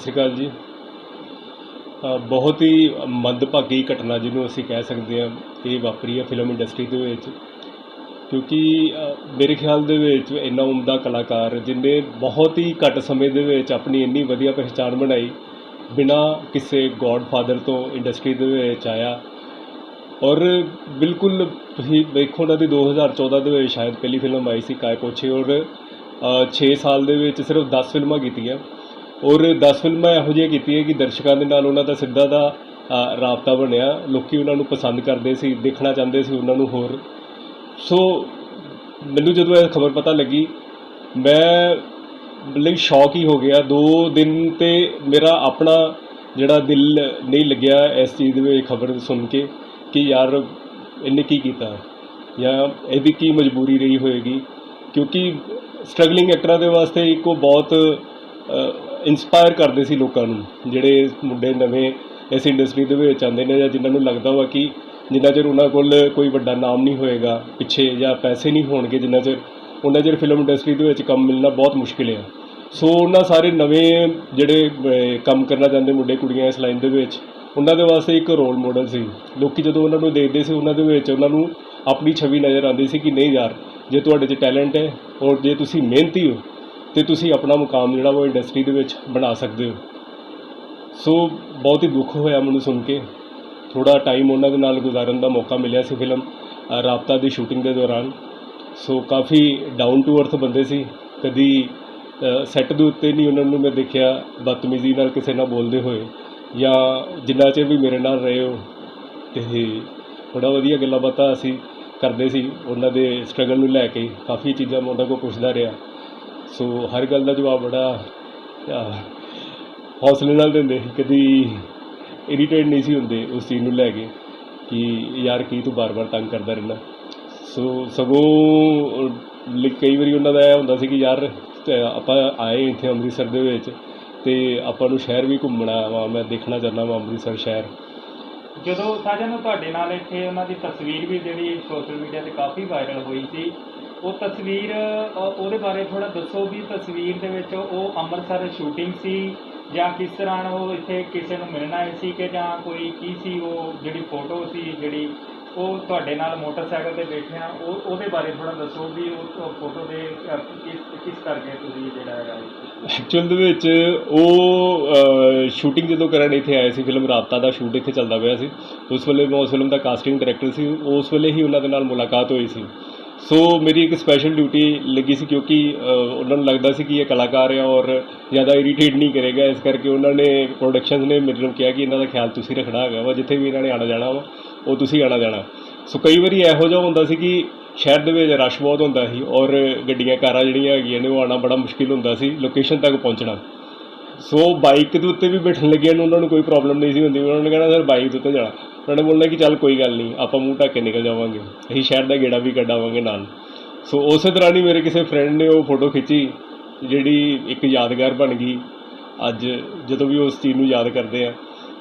ਸ਼੍ਰੀ ਅਕਾਲ ਜੀ। ਬਹੁਤ ਹੀ ਮੰਦਭਾਗੀ ਘਟਨਾ ਜਿਹਨੂੰ ਅਸੀਂ ਕਹਿ ਸਕਦੇ ਹਾਂ ਇਹ ਵਾਪਰੀ ਹੈ ਫਿਲਮ ਇੰਡਸਟਰੀ ਦੇ ਵਿੱਚ, ਕਿਉਂਕਿ ਮੇਰੇ ਖਿਆਲ ਦੇ ਵਿੱਚ ਇੰਨਾ ਉਮਦਾ ਕਲਾਕਾਰ ਜਿਹਨੇ ਬਹੁਤ ਹੀ ਘੱਟ ਸਮੇਂ ਦੇ ਵਿੱਚ ਆਪਣੀ ਇੰਨੀ ਵਧੀਆ ਪਹਿਚਾਣ ਬਣਾਈ, ਬਿਨਾਂ ਕਿਸੇ ਗੋਡਫਾਦਰ ਤੋਂ ਇੰਡਸਟਰੀ ਦੇ ਵਿੱਚ ਆਇਆ। ਔਰ ਬਿਲਕੁਲ ਤੁਸੀਂ ਵੇਖੋ ਉਹਨਾਂ ਦੀ 2014 ਦੇ ਵਿੱਚ ਸ਼ਾਇਦ ਪਹਿਲੀ ਫਿਲਮ ਆਈ ਸੀ ਕਾਏ ਪੋਛੇ, ਔਰ 6 ਸਾਲ ਦੇ ਵਿੱਚ ਸਿਰਫ 10 ਫਿਲਮਾਂ ਕੀਤੀਆਂ, ਔਰ 10 ਫਿਲਮਾਂ ਇਹੋ ਜਿਹੀਆਂ ਕੀਤੀਆਂ ਕਿ ਦਰਸ਼ਕਾਂ ਦੇ ਨਾਲ ਉਹਨਾਂ ਦਾ ਸਿੱਧਾ ਦਾ ਰਾਬਤਾ ਬਣਿਆ। ਲੋਕ ਉਹਨਾਂ ਨੂੰ ਪਸੰਦ ਕਰਦੇ ਸੀ, ਦੇਖਣਾ ਚਾਹੁੰਦੇ ਸੀ ਉਹਨਾਂ ਨੂੰ ਹੋਰ। ਸੋ ਮੈਨੂੰ ਜਦੋਂ ਇਹ ਖਬਰ ਪਤਾ ਲੱਗੀ, ਮੈਂ ਮਤਲਬ ਸ਼ੌਕ ਹੀ ਹੋ ਗਿਆ। 2 ਦਿਨ ਤੇ ਮੇਰਾ ਆਪਣਾ ਜਿਹੜਾ ਦਿਲ ਨਹੀਂ ਲੱਗਿਆ ਇਸ ਚੀਜ਼ ਦੇ ਵਿੱਚ ਖਬਰ ਸੁਣ ਕੇ ਕਿ ਯਾਰ ਇਹਨੇ ਕੀ ਕੀਤਾ ਜਾਂ ਇਹਦੀ ਕੀ ਮਜਬੂਰੀ ਰਹੀ ਹੋਏਗੀ, ਕਿਉਂਕਿ ਸਟਰਗਲਿੰਗ ਐਕਟਰਾਂ ਦੇ ਵਾਸਤੇ ਇੱਕ ਉਹ ਬਹੁਤ ਇੰਸਪਾਇਰ ਕਰਦੇ ਸੀ ਲੋਕਾਂ ਨੂੰ, ਜਿਹੜੇ ਮੁੰਡੇ ਨਵੇਂ ਇਸ ਇੰਡਸਟਰੀ ਦੇ ਵਿੱਚ ਆਉਂਦੇ ਨੇ ਜਾਂ ਜਿਨ੍ਹਾਂ ਨੂੰ ਲੱਗਦਾ ਵਾ ਕਿ ਜਿੰਨਾ ਚਿਰ ਉਹਨਾਂ ਕੋਲ ਕੋਈ ਵੱਡਾ ਨਾਮ ਨਹੀਂ ਹੋਏਗਾ ਪਿੱਛੇ ਜਾਂ ਪੈਸੇ ਨਹੀਂ ਹੋਣਗੇ ਜਿੰਨਾ ਚਿਰ, ਉਹਨਾਂ ਚਿਰ ਫਿਲਮ ਇੰਡਸਟਰੀ ਦੇ ਵਿੱਚ ਕੰਮ ਮਿਲਣਾ ਬਹੁਤ ਮੁਸ਼ਕਿਲ ਆ। ਸੋ ਉਹਨਾਂ ਸਾਰੇ ਨਵੇਂ ਜਿਹੜੇ ਕੰਮ ਕਰਨਾ ਚਾਹੁੰਦੇ ਮੁੰਡੇ ਕੁੜੀਆਂ ਇਸ ਲਾਈਨ ਦੇ ਵਿੱਚ, ਉਹਨਾਂ ਦੇ ਵਾਸਤੇ ਇੱਕ ਰੋਲ ਮਾਡਲ ਸੀ। ਲੋਕ ਜਦੋਂ ਉਹਨਾਂ ਨੂੰ ਦੇਖਦੇ ਸੀ ਉਹਨਾਂ ਦੇ ਵਿੱਚ ਉਹਨਾਂ ਨੂੰ ਆਪਣੀ ਛਵੀ ਨਜ਼ਰ ਆਉਂਦੀ ਸੀ ਕਿ ਨਹੀਂ ਯਾਰ, ਜੇ ਤੁਹਾਡੇ 'ਚ ਟੈਲੈਂਟ ਹੈ ਔਰ ਜੇ ਤੁਸੀਂ ਮਿਹਨਤੀ ਹੋ ਅਤੇ ਤੁਸੀਂ ਆਪਣਾ ਮੁਕਾਮ ਜਿਹੜਾ ਉਹ ਇੰਡਸਟਰੀ ਦੇ ਵਿੱਚ ਬਣਾ ਸਕਦੇ ਹੋ। ਸੋ ਬਹੁਤ ਹੀ ਦੁੱਖ ਹੋਇਆ ਮੈਨੂੰ ਸੁਣ ਕੇ। ਥੋੜ੍ਹਾ ਟਾਈਮ ਉਹਨਾਂ ਦੇ ਨਾਲ ਗੁਜ਼ਾਰਨ ਦਾ ਮੌਕਾ ਮਿਲਿਆ ਸੀ ਫਿਲਮ ਰਾਬਤਾ ਦੀ ਸ਼ੂਟਿੰਗ ਦੇ ਦੌਰਾਨ। ਸੋ ਕਾਫੀ ਡਾਊਨ ਟੂ ਅਰਥ ਬੰਦੇ ਸੀ, ਕਦੀ ਸੈੱਟ ਦੇ ਉੱਤੇ ਨਹੀਂ ਉਹਨਾਂ ਨੂੰ ਮੈਂ ਦੇਖਿਆ ਬਦਤਮੀਜ਼ੀ ਨਾਲ ਕਿਸੇ ਨਾਲ ਬੋਲਦੇ ਹੋਏ, ਜਾਂ ਜਿੰਨਾ ਚਿਰ ਵੀ ਮੇਰੇ ਨਾਲ ਰਹੇ ਹੋ ਅਤੇ ਬੜਾ ਵਧੀਆ ਗੱਲਾਂ ਬਾਤਾਂ ਅਸੀਂ ਕਰਦੇ ਸੀ ਉਹਨਾਂ ਦੇ ਸਟਰਗਲ ਨੂੰ ਲੈ ਕੇ। ਕਾਫੀ ਚੀਜ਼ਾਂ ਮੈਂ ਉਹਨਾਂ ਕੋਲ ਪੁੱਛਦਾ ਰਿਹਾ। ਸੋ ਹਰ ਗੱਲ ਦਾ ਜਵਾਬ ਬੜਾ ਹੌਸਲੇ ਨਾਲ ਦਿੰਦੇ ਸੀ, ਕਦੀ ਇਰੀਟੇਟ ਨਹੀਂ ਸੀ ਹੁੰਦੇ ਉਸ ਚੀਜ਼ ਨੂੰ ਲੈ ਕੇ ਕਿ ਯਾਰ ਕੀ ਤੂੰ ਬਾਰ-ਬਾਰ ਤੰਗ ਕਰਦਾ ਰਹਿੰਦਾ। ਸੋ ਸਗੋਂ ਕਈ ਵਾਰੀ ਉਹਨਾਂ ਦਾ ਇਹ ਹੁੰਦਾ ਸੀ ਕਿ ਯਾਰ ਆਪਾਂ ਆਏ ਇੱਥੇ ਅੰਮ੍ਰਿਤਸਰ ਦੇ ਵਿੱਚ ਅਤੇ ਆਪਾਂ ਨੂੰ ਸ਼ਹਿਰ ਵੀ ਘੁੰਮਣਾ ਵਾ, ਮੈਂ ਦੇਖਣਾ ਚਾਹੁੰਦਾ ਵਾ ਅੰਮ੍ਰਿਤਸਰ ਸ਼ਹਿਰ। ਜਦੋਂ ਸਾਜਨ ਤੁਹਾਡੇ ਨਾਲ ਇੱਥੇ ਉਹਨਾਂ ਦੀ ਤਸਵੀਰ ਵੀ ਜਿਹੜੀ ਸੋਸ਼ਲ ਮੀਡੀਆ 'ਤੇ ਕਾਫੀ ਵਾਇਰਲ ਹੋਈ ਸੀ, ਉਹ ਤਸਵੀਰ ਉਹਦੇ ਬਾਰੇ ਥੋੜ੍ਹਾ ਦੱਸੋ ਵੀ ਤਸਵੀਰ ਦੇ ਵਿੱਚ ਉਹ ਅੰਮ੍ਰਿਤਸਰ ਸ਼ੂਟਿੰਗ ਸੀ ਜਾਂ ਕਿਸ ਤਰ੍ਹਾਂ ਉਹ ਇੱਥੇ ਕਿਸੇ ਨੂੰ ਮਿਲਣ ਆਏ ਸੀ ਕਿ ਜਾਂ ਕੋਈ ਕੀ ਸੀ, ਉਹ ਜਿਹੜੀ ਫੋਟੋ ਸੀ ਜਿਹੜੀ ਉਹ ਤੁਹਾਡੇ ਨਾਲ ਮੋਟਰਸਾਈਕਲ 'ਤੇ ਬੈਠਿਆ, ਉਹਦੇ ਬਾਰੇ ਥੋੜ੍ਹਾ ਦੱਸੋ ਵੀ ਉਹ ਫੋਟੋ ਦੇ ਕਿਸ ਕਰਕੇ ਤੁਸੀਂ ਜਿਹੜਾ ਹੈਗਾ। ਐਕਚੁਅਲ ਦੇ ਵਿੱਚ ਉਹ ਸ਼ੂਟਿੰਗ ਜਦੋਂ ਕਰਨ ਇੱਥੇ ਆਏ ਸੀ, ਫਿਲਮ ਰਾਬਤਾ ਦਾ ਸ਼ੂਟ ਇੱਥੇ ਚੱਲਦਾ ਪਿਆ ਸੀ, ਉਸ ਵੇਲੇ ਮੈਂ ਉਸ ਫਿਲਮ ਦਾ ਕਾਸਟਿੰਗ ਡਾਇਰੈਕਟਰ ਸੀ। ਉਸ ਵੇਲੇ ਹੀ ਉਹਨਾਂ ਦੇ ਨਾਲ ਮੁਲਾਕਾਤ ਹੋਈ ਸੀ। ਸੋ ਮੇਰੀ ਇੱਕ ਸਪੈਸ਼ਲ ਡਿਊਟੀ ਲੱਗੀ ਸੀ, ਕਿਉਂਕਿ ਉਹਨਾਂ ਨੂੰ ਲੱਗਦਾ ਸੀ ਕਿ ਇਹ ਕਲਾਕਾਰ ਆ ਔਰ ਜ਼ਿਆਦਾ ਇਰੀਟੇਟ ਨਹੀਂ ਕਰੇਗਾ, ਇਸ ਕਰਕੇ ਉਹਨਾਂ ਨੇ ਪ੍ਰੋਡਕਸ਼ਨਸ ਨੇ ਮੇਰੇ ਨੂੰ ਕਿਹਾ ਕਿ ਇਹਨਾਂ ਦਾ ਖਿਆਲ ਤੁਸੀਂ ਰੱਖਣਾ ਹੈਗਾ ਵਾ, ਜਿੱਥੇ ਵੀ ਇਹਨਾਂ ਨੇ ਆਉਣਾ ਜਾਣਾ ਵਾ ਉਹ ਤੁਸੀਂ ਆਉਣਾ ਜਾਣਾ। ਸੋ ਕਈ ਵਾਰੀ ਇਹੋ ਜਿਹਾ ਹੁੰਦਾ ਸੀ ਕਿ ਸ਼ਹਿਰ ਦੇ ਵਿੱਚ ਰਸ਼ ਬਹੁਤ ਹੁੰਦਾ ਸੀ ਔਰ ਗੱਡੀਆਂ ਕਾਰਾਂ ਜਿਹੜੀਆਂ ਹੈਗੀਆਂ ਨੇ ਉਹ ਆਉਣਾ ਬੜਾ ਮੁਸ਼ਕਿਲ ਹੁੰਦਾ ਸੀ ਲੋਕੇਸ਼ਨ ਤੱਕ ਪਹੁੰਚਣਾ। ਸੋ ਬਾਈਕ ਦੇ ਉੱਤੇ ਵੀ ਬੈਠਣ ਲੱਗਿਆਂ ਨੂੰ ਉਹਨਾਂ ਨੂੰ ਕੋਈ ਪ੍ਰੋਬਲਮ ਨਹੀਂ ਸੀ ਹੁੰਦੀ। ਉਹਨਾਂ ਨੇ ਕਹਿਣਾ ਸਰ ਬਾਈਕ ਦੇ ਉੱਤੇ ਜਾਣਾ, ਉਹਨਾਂ ਨੇ ਬੋਲਣਾ ਕਿ ਚੱਲ ਕੋਈ ਗੱਲ ਨਹੀਂ, ਆਪਾਂ ਮੂੰਹ ਢੱਕ ਕੇ ਨਿਕਲ ਜਾਵਾਂਗੇ, ਅਸੀਂ ਸ਼ਹਿਰ ਦਾ ਗੇੜਾ ਵੀ ਕੱਢਾਵਾਂਗੇ ਨਾਲ। ਸੋ ਉਸੇ ਤਰ੍ਹਾਂ ਹੀ ਮੇਰੇ ਕਿਸੇ ਫਰੈਂਡ ਨੇ ਉਹ ਫੋਟੋ ਖਿੱਚੀ ਜਿਹੜੀ ਇੱਕ ਯਾਦਗਾਰ ਬਣ ਗਈ ਅੱਜ, ਜਦੋਂ ਵੀ ਉਸ ਚੀਜ਼ ਨੂੰ ਯਾਦ ਕਰਦੇ ਆ।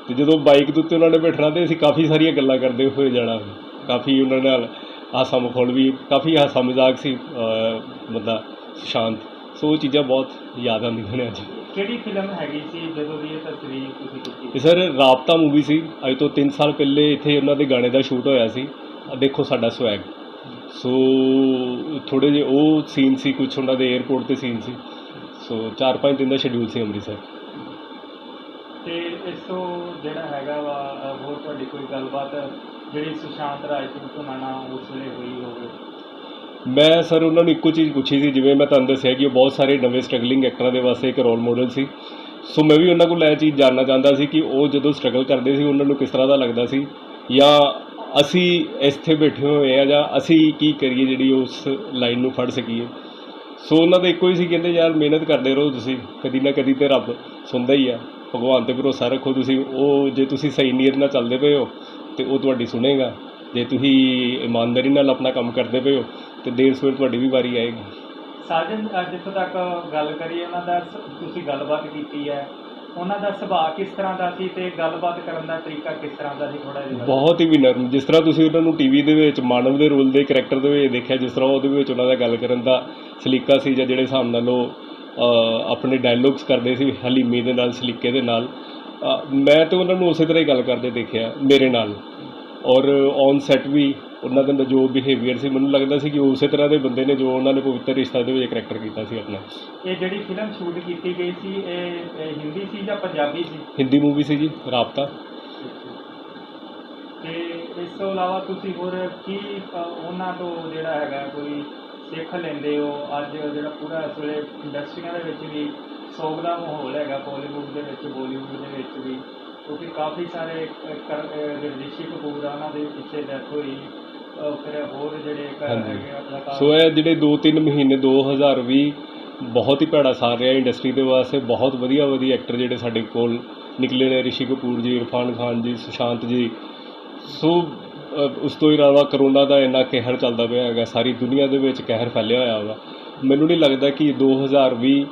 ਅਤੇ ਜਦੋਂ ਬਾਈਕ ਦੇ ਉੱਤੇ ਉਹਨਾਂ ਨੇ ਬੈਠਣਾ ਅਤੇ ਅਸੀਂ ਕਾਫੀ ਸਾਰੀਆਂ ਗੱਲਾਂ ਕਰਦੇ ਹੋਏ ਜਾਣਾ, ਕਾਫੀ ਉਹਨਾਂ ਨਾਲ ਹਾਸਾ ਮਖੌਲ ਵੀ, ਕਾਫੀ ਹਾਸਾ ਮਜ਼ਾਕ ਸੀ ਬੰਦਾ ਸ਼ਾਂਤ। ਸੋ ਉਹ ਚੀਜ਼ਾਂ ਬਹੁਤ ਯਾਦ ਆਉਂਦੀਆਂ ਨੇ ਅੱਜ। ਕਿਹੜੀ ਫਿਲਮ ਹੈਗੀ ਸੀ ਜਦੋਂ ਦੀ ਇਹ ਤਸਵੀਰ ਤੁਸੀਂ ਕੀਤੀ? ਇਹ ਸਰ ਰਾਬਤਾ ਮੂਵੀ ਸੀ, ਅੱਜ ਤੋਂ 3 ਸਾਲ ਪਹਿਲੇ ਇੱਥੇ ਉਹਨਾਂ ਦੇ ਗਾਣੇ ਦਾ ਸ਼ੂਟ ਹੋਇਆ ਸੀ, ਦੇਖੋ ਸਾਡਾ ਸਵੈਗ। ਸੋ ਥੋੜ੍ਹੇ ਜਿਹੇ ਉਹ ਸੀਨ ਸੀ, ਕੁਛ ਉਹਨਾਂ ਦੇ ਏਅਰਪੋਰਟ 'ਤੇ ਸੀਨ ਸੀ। ਸੋ 4-5 ਦਿਨ ਦਾ ਸ਼ੈਡਿਊਲ ਸੀ ਅੰਮ੍ਰਿਤਸਰ। ਅਤੇ ਇਸ ਤੋਂ ਜਿਹੜਾ ਹੈਗਾ ਵਾ ਹੋਰ ਤੁਹਾਡੀ ਕੋਈ ਗੱਲਬਾਤ ਜਿਹੜੀ ਸੁਸ਼ਾਂਤ ਰਾਜਪੂਤ ਨਾਲ ਉਸ ਵੇਲੇ ਹੋਈ ਹੋਵੇ? ਮੈਂ ਸਰ ਉਹਨਾਂ ਨੂੰ ਇੱਕੋ ਚੀਜ਼ ਪੁੱਛੀ ਸੀ, ਜਿਵੇਂ ਮੈਂ ਤੁਹਾਨੂੰ ਦੱਸਿਆ ਕਿ ਉਹ ਬਹੁਤ ਸਾਰੇ ਨਵੇਂ ਸਟਰਗਲਿੰਗ ਐਕਟਰਾਂ ਦੇ ਵਾਸਤੇ ਇੱਕ ਰੋਲ ਮਾਡਲ ਸੀ। ਸੋ ਮੈਂ ਵੀ ਉਹਨਾਂ ਕੋਲ ਇਹ ਚੀਜ਼ ਜਾਣਨਾ ਚਾਹੁੰਦਾ ਸੀ ਕਿ ਉਹ ਜਦੋਂ ਸਟਰਗਲ ਕਰਦੇ ਸੀ ਉਹਨਾਂ ਨੂੰ ਕਿਸ ਤਰ੍ਹਾਂ ਦਾ ਲੱਗਦਾ ਸੀ, ਜਾਂ ਅਸੀਂ ਇੱਥੇ ਬੈਠੇ ਹੋਏ ਹਾਂ ਜਾਂ ਅਸੀਂ ਕੀ ਕਰੀਏ ਜਿਹੜੀ ਉਸ ਲਾਈਨ ਨੂੰ ਫੜ ਸਕੀਏ। ਸੋ ਉਹਨਾਂ ਦਾ ਇੱਕੋ ਹੀ ਸੀ, ਕਹਿੰਦੇ ਯਾਰ ਮਿਹਨਤ ਕਰਦੇ ਰਹੋ ਤੁਸੀਂ, ਕਦੀ ਨਾ ਕਦੀ ਤਾਂ ਰੱਬ ਸੁਣਦਾ ਹੀ ਆ, ਭਗਵਾਨ 'ਤੇ ਭਰੋਸਾ ਰੱਖੋ ਤੁਸੀਂ। ਉਹ ਜੇ ਤੁਸੀਂ ਸਹੀ ਨੀਅਤ ਨਾਲ ਚੱਲਦੇ ਪਏ ਹੋ ਅਤੇ ਉਹ ਤੁਹਾਡੀ ਸੁਣੇਗਾ, ਜੇ ਤੁਸੀਂ ਇਮਾਨਦਾਰੀ ਨਾਲ ਆਪਣਾ ਕੰਮ ਕਰਦੇ ਪਏ ਹੋ ਅਤੇ ਦੇਰ ਸਵੇਰ ਤੁਹਾਡੀ ਵੀ ਵਾਰੀ ਆਏਗੀ। ਸਾਜਨ ਜਿੱਥੋਂ ਤੱਕ ਗੱਲ ਕਰੀਏ ਉਹਨਾਂ ਦਾ, ਤੁਸੀਂ ਗੱਲਬਾਤ ਕੀਤੀ ਹੈ, ਉਹਨਾਂ ਦਾ ਸੁਭਾਅ ਕਿਸ ਤਰ੍ਹਾਂ ਦਾ ਸੀ ਅਤੇ ਗੱਲਬਾਤ ਕਰਨ ਦਾ ਤਰੀਕਾ ਕਿਸ ਤਰ੍ਹਾਂ ਦਾ ਸੀ? ਥੋੜ੍ਹਾ ਜਿਹਾ ਬਹੁਤ ਹੀ ਵਿਨਰਮ, ਜਿਸ ਤਰ੍ਹਾਂ ਤੁਸੀਂ ਉਹਨਾਂ ਨੂੰ TV ਦੇ ਵਿੱਚ ਮਾਨਵ ਦੇ ਰੋਲ ਦੇ ਕਰੈਕਟਰ ਦੇ ਵਿੱਚ ਦੇਖਿਆ, ਜਿਸ ਤਰ੍ਹਾਂ ਉਹਦੇ ਵਿੱਚ ਉਹਨਾਂ ਦਾ ਗੱਲ ਕਰਨ ਦਾ ਸਲੀਕਾ ਸੀ ਜਾਂ ਜਿਹੜੇ ਹਿਸਾਬ ਨਾਲ ਉਹ ਆਪਣੇ ਡਾਇਲੋਗਸ ਕਰਦੇ ਸੀ ਹਲੀਮੀ ਦੇ ਨਾਲ, ਸਲੀਕੇ ਦੇ ਨਾਲ। ਮੈਂ ਤਾਂ ਉਹਨਾਂ ਨੂੰ ਉਸੇ ਤਰ੍ਹਾਂ ਹੀ ਗੱਲ ਕਰਦੇ ਦੇਖਿਆ ਮੇਰੇ ਨਾਲ, ਔਰ ਔਨ ਸੈੱਟ ਵੀ ਉਹਨਾਂ ਦਾ ਜੋ ਬਿਹੇਵੀਅਰ ਸੀ ਮੈਨੂੰ ਲੱਗਦਾ ਸੀ ਕਿ ਉਸੇ ਤਰ੍ਹਾਂ ਦੇ ਬੰਦੇ ਨੇ ਜੋ ਉਹਨਾਂ ਨੇ ਪਵਿੱਤਰ ਰਿਸ਼ਤਾ ਦੇ ਵਿੱਚ ਕਰੈਕਟਰ ਕੀਤਾ ਸੀ ਆਪਣਾ। ਇਹ ਜਿਹੜੀ ਫਿਲਮ ਸ਼ੂਟ ਕੀਤੀ ਗਈ ਸੀ ਇਹ ਹਿੰਦੀ ਸੀ ਜਾਂ ਪੰਜਾਬੀ ਸੀ? ਹਿੰਦੀ ਮੂਵੀ ਸੀ ਜੀ, ਰਾਬਤਾ। ਤੇ ਇਸ ਤੋਂ ਇਲਾਵਾ ਤੁਸੀਂ ਹੋਰ ਕੀ ਉਹਨਾਂ ਤੋਂ ਜਿਹੜਾ ਹੈਗਾ ਕੋਈ ਸਿੱਖ ਲੈਂਦੇ ਹੋ? ਅੱਜ ਜਿਹੜਾ ਪੂਰਾ ਇਸ ਵੇਲੇ ਇੰਡਸਟਰੀਆਂ ਦੇ ਵਿੱਚ ਵੀ ਸੋਗ ਦਾ ਮਾਹੌਲ ਹੈਗਾ, ਬਾਲੀਵੁੱਡ ਦੇ ਵਿੱਚ, ਬਾਲੀਵੁੱਡ ਦੇ ਵਿੱਚ ਵੀ, ਕਿਉਂਕਿ ਕਾਫੀ ਸਾਰੇ ਰਿਸ਼ੀ ਕਪੂਰ ਆ, ਉਹਨਾਂ ਦੇ ਪਿੱਛੇ ਡੈਥ ਹੋਈ, ਫਿਰ ਹੋਰ ਜਿਹੜੇ ਹੈਗੇ ਅਦਾਕਾਰ। ਸੋ ਇਹ ਜਿਹੜੇ 2-3 ਮਹੀਨੇ 2020 ਬਹੁਤ ਹੀ ਭੈੜਾ ਸਾਰ ਰਿਹਾ ਇੰਡਸਟਰੀ ਦੇ ਵਾਸਤੇ। ਬਹੁਤ ਵਧੀਆ ਐਕਟਰ ਜਿਹੜੇ ਸਾਡੇ ਕੋਲ ਨਿਕਲੇ ਨੇ, ਰਿਸ਼ੀ ਕਪੂਰ ਜੀ, ਇਰਫਾਨ ਖਾਨ ਜੀ, ਸੁਸ਼ਾਂਤ ਜੀ। ਸੋ ਉਸ ਤੋਂ ਇਲਾਵਾ ਕਰੋਨਾ ਦਾ ਇੰਨਾ ਕਹਿਰ ਚੱਲਦਾ ਪਿਆ ਹੈਗਾ, ਸਾਰੀ ਦੁਨੀਆ ਦੇ ਵਿੱਚ ਕਹਿਰ ਫੈਲਿਆ ਹੋਇਆ ਵਾ। ਮੈਨੂੰ ਨਹੀਂ ਲੱਗਦਾ ਕਿ 2020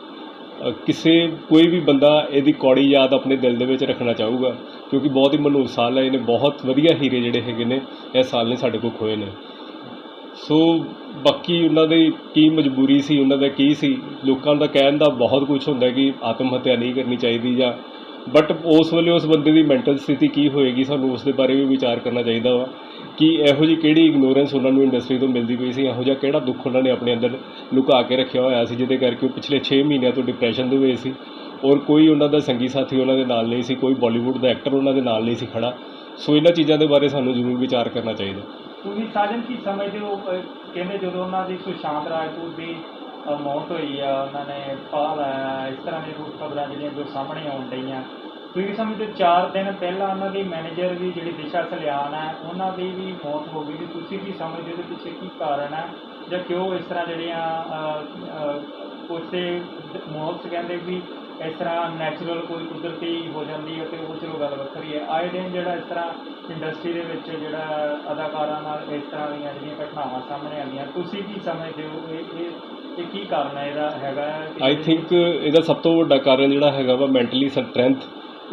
ਕੋਈ ਵੀ ਬੰਦਾ ਇਹਦੀ ਕੌੜੀ ਯਾਦ ਆਪਣੇ ਦਿਲ ਦੇ ਵਿੱਚ ਰੱਖਣਾ ਚਾਹੂਗਾ, ਕਿਉਂਕਿ ਬਹੁਤ ਹੀ ਮਨਹੂਸ ਸਾਲ ਹੈ। ਇਹਨੇ ਬਹੁਤ ਵਧੀਆ ਹੀਰੇ ਜਿਹੜੇ ਹੈਗੇ ਨੇ ਇਸ ਸਾਲ ਨੇ ਸਾਡੇ ਕੋਲ ਖੋਏ ਨੇ। ਸੋ ਬਾਕੀ ਉਹਨਾਂ ਦੀ ਕੀ ਮਜਬੂਰੀ ਸੀ, ਉਹਨਾਂ ਦਾ ਕੀ ਸੀ, ਲੋਕਾਂ ਦਾ ਕਹਿਣ ਦਾ ਬਹੁਤ ਕੁਝ ਹੁੰਦਾ ਕਿ ਆਤਮ ਹੱਤਿਆ ਨਹੀਂ ਕਰਨੀ ਚਾਹੀਦੀ ਜਾਂ, ਬਟ ਉਸ ਵੇਲੇ ਉਸ ਬੰਦੇ ਦੀ ਮੈਂਟਲ ਸਥਿਤੀ ਕੀ ਹੋਏਗੀ ਸਾਨੂੰ ਉਸ ਦੇ ਬਾਰੇ ਵੀ ਵਿਚਾਰ ਕਰਨਾ ਚਾਹੀਦਾ ਵਾ ਕਿ ਇਹੋ ਜਿਹੀ ਕਿਹੜੀ ਇਗਨੋਰੈਂਸ ਉਹਨਾਂ ਨੂੰ ਇੰਡਸਟਰੀ ਤੋਂ ਮਿਲਦੀ ਪਈ ਸੀ, ਇਹੋ ਜਿਹਾ ਕਿਹੜਾ ਦੁੱਖ ਉਹਨਾਂ ਨੇ ਆਪਣੇ ਅੰਦਰ ਲੁਕਾ ਕੇ ਰੱਖਿਆ ਹੋਇਆ ਸੀ ਜਿਹਦੇ ਕਰਕੇ ਉਹ ਪਿਛਲੇ 6 ਮਹੀਨਿਆਂ ਤੋਂ ਡਿਪਰੈਸ਼ਨ ਦੇ ਵਿੱਚ ਸੀ, ਔਰ ਕੋਈ ਉਹਨਾਂ ਦਾ ਸੰਗੀ ਸਾਥੀ ਉਹਨਾਂ ਦੇ ਨਾਲ ਨਹੀਂ ਸੀ, ਕੋਈ ਬਾਲੀਵੁੱਡ ਦਾ ਐਕਟਰ ਉਹਨਾਂ ਦੇ ਨਾਲ ਨਹੀਂ ਸੀ ਖੜਾ। ਸੋ ਇਹਨਾਂ ਚੀਜ਼ਾਂ ਦੇ ਬਾਰੇ ਸਾਨੂੰ ਜ਼ਰੂਰ ਵਿਚਾਰ ਕਰਨਾ ਚਾਹੀਦਾ। ਤੁਸੀਂ ਸਾਜਨ ਕੀ ਸਮਝਦੇ ਹੋ? ਕਹਿੰਦੇ ਜਦੋਂ ਉਹਨਾਂ ਦੀ ਸੁਸ਼ਾਂਤ ਰਾਜਪੂਤ ਦੀ ਮੌਤ ਹੋਈ ਆ, ਉਹਨਾਂ ਨੇ ਫਾਹ ਲਾਇਆ, ਇਸ ਤਰ੍ਹਾਂ ਦੀਆਂ ਕੁਝ ਖਬਰਾਂ ਜਿਹੜੀਆਂ ਜੋ ਸਾਹਮਣੇ ਆਉਣ ਡਈਆਂ, ਤੁਸੀਂ ਸਮਝਦੇ 4 ਦਿਨ ਪਹਿਲਾਂ ਉਹਨਾਂ ਦੀ ਮੈਨੇਜਰ ਵੀ ਜਿਹੜੀ ਦਿਸ਼ਾ ਸਲਿਆਨ ਹੈ ਉਹਨਾਂ ਦੀ ਵੀ ਮੌਤ ਹੋ ਗਈ ਸੀ, ਤੁਸੀਂ ਕੀ ਸਮਝਦੇ ਉਹਦੇ ਪਿੱਛੇ ਕੀ ਕਾਰਨ ਹੈ ਜਾਂ ਕਿਉਂ ਇਸ ਤਰ੍ਹਾਂ ਜਿਹੜੀਆਂ ਕੁਛ ਮੌਤ ਕਹਿੰਦੇ ਵੀ ਇਸ ਤਰ੍ਹਾਂ ਨੈਚੁਰਲ ਕੋਈ ਕੁਦਰਤੀ ਹੋ ਜਾਂਦੀ ਹੈ, ਅਤੇ ਉਹ ਚਲੋ ਗੱਲ ਵੱਖਰੀ ਹੈ। ਆਏ ਦਿਨ ਜਿਹੜਾ ਇਸ ਤਰ੍ਹਾਂ ਇੰਡਸਟਰੀ ਦੇ ਵਿੱਚ ਜਿਹੜਾ ਅਦਾਕਾਰਾਂ ਨਾਲ ਇਸ ਤਰ੍ਹਾਂ ਦੀਆਂ ਜਿਹੜੀਆਂ ਘਟਨਾਵਾਂ ਸਾਹਮਣੇ ਆਉਂਦੀਆਂ, ਤੁਸੀਂ ਕੀ ਸਮਝਦੇ ਹੋ ਇਹ ਕੀ ਕਾਰਨ ਹੈ ਇਹਦਾ ਹੈਗਾ? ਆਈ ਥਿੰਕ ਇਹਦਾ ਸਭ ਤੋਂ ਵੱਡਾ ਕਾਰਨ ਜਿਹੜਾ ਹੈਗਾ ਵਾ ਮੈਂਟਲੀ ਸਟਰੈਂਥ,